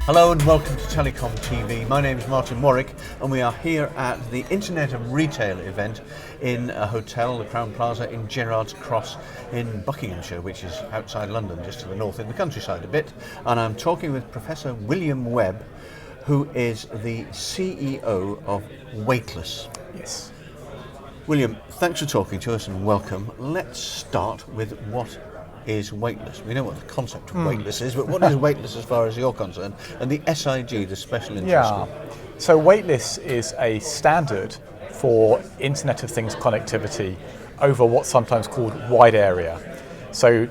Hello and welcome to TelecomTV. My name is Martin Warwick and we are here at the Internet of Retail event in a hotel, the Crown Plaza in Gerrards Cross in Buckinghamshire, which is outside London, just to the north in the countryside a bit. And I'm talking with Professor William Webb, who is the CEO of Weightless. Yes. William, thanks for talking to us and welcome. Let's start with what is Weightless. We know what the concept of Weightless is, but what is Weightless as far as you're concerned? And the SIG, the Special Interest Group. So Weightless is a standard for Internet of Things connectivity over what's sometimes called wide area. So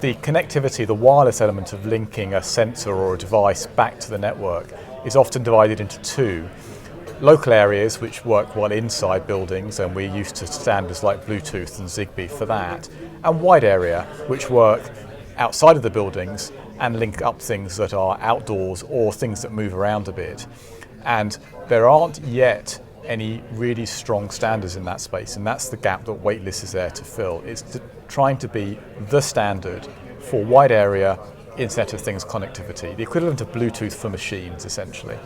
the connectivity, the wireless element of linking a sensor or a device back to the network is often divided into two. Local areas, which work well inside buildings, and we're used to standards like Bluetooth and Zigbee for that, and wide area, which work outside of the buildings and link up things that are outdoors or things that move around a bit. And there aren't yet any really strong standards in that space, and that's the gap that Weightless is there to fill. It's trying to be the standard for wide area Internet of Things connectivity, the equivalent of Bluetooth for machines, essentially.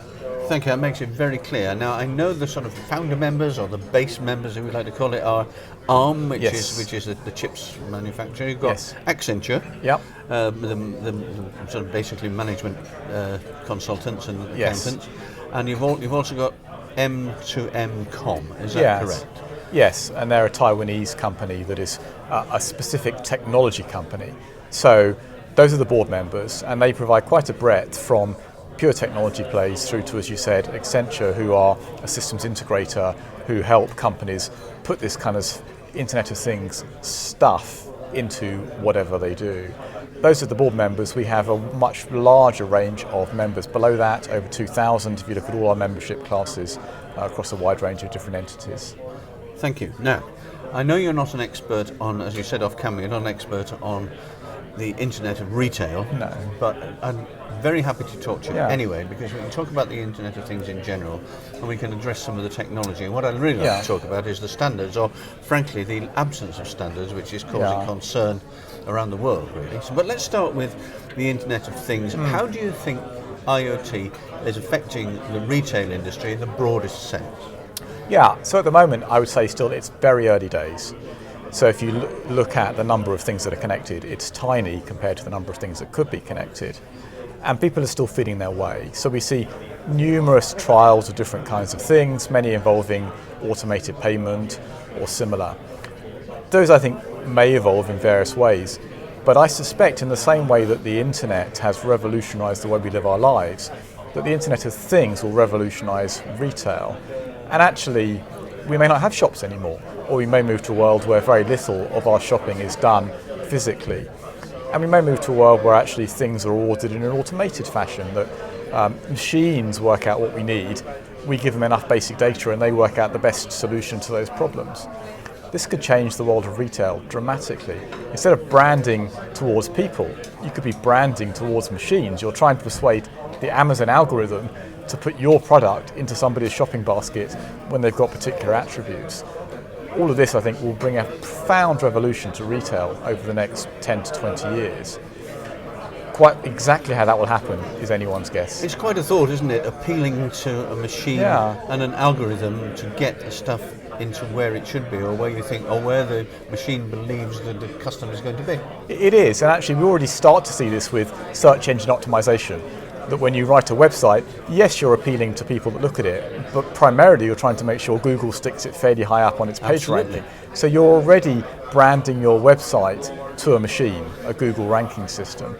Thank you, that makes it very clear. Now, I know the sort of founder members or the base members, as we like to call it, are ARM, which is the chips manufacturer. You've got Accenture, the sort of basically management consultants and accountants, and you've also got M2M.com. Is that correct? Yes, and they're a Taiwanese company that is a specific technology company. So those are the board members, and they provide quite a breadth from pure technology plays through to, as you said, Accenture, who are a systems integrator who help companies put this kind of Internet of Things stuff into whatever they do. Those are the board members. We have a much larger range of members below that, over 2,000 if you look at all our membership classes across a wide range of different entities. Thank you. Now, I know you're not an expert on, as you said off camera, you're not an expert on the Internet of Retail, but I'm very happy to talk to you anyway, because we can talk about the Internet of Things in general and we can address some of the technology. And what I'd really like to talk about is the standards, or frankly the absence of standards, which is causing concern around the world, really. So, but let's start with the Internet of Things. How do you think IoT is affecting the retail industry in the broadest sense? Yeah, so at the moment I would say still it's very early days. So if you look at the number of things that are connected, it's tiny compared to the number of things that could be connected. And people are still feeling their way. So we see numerous trials of different kinds of things, many involving automated payment or similar. Those, I think, may evolve in various ways. But I suspect in the same way that the internet has revolutionized the way we live our lives, that the Internet of Things will revolutionize retail. And actually, we may not have shops anymore, or we may move to a world where very little of our shopping is done physically. And we may move to a world where actually things are ordered in an automated fashion, that machines work out what we need, we give them enough basic data and they work out the best solution to those problems. This could change the world of retail dramatically. Instead of branding towards people, you could be branding towards machines. You're trying to persuade the Amazon algorithm to put your product into somebody's shopping basket when they've got particular attributes. All of this, I think, will bring a profound revolution to retail over the next 10 to 20 years. Quite exactly how that will happen is anyone's guess. It's quite a thought, isn't it? Appealing to a machine and an algorithm to get the stuff into where it should be, or where you think, or where the machine believes that the customer is going to be. It is, and actually we already start to see this with search engine optimization. That when you write a website, yes, you're appealing to people that look at it, but primarily you're trying to make sure Google sticks it fairly high up on its page ranking. So you're already branding your website to a machine, a Google ranking system.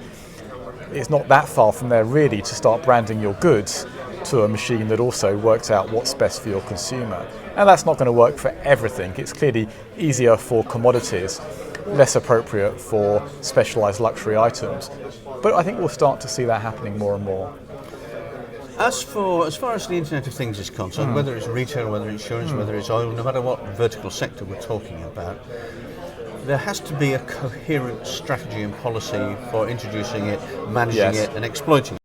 It's not that far from there really to start branding your goods to a machine that also works out what's best for your consumer. And that's not going to work for everything. It's clearly easier for commodities, less appropriate for specialized luxury items. But I think we'll start to see that happening more and more. As far as the Internet of Things is concerned, whether it's retail, whether it's insurance, whether it's oil, no matter what vertical sector we're talking about, there has to be a coherent strategy and policy for introducing it, managing it and exploiting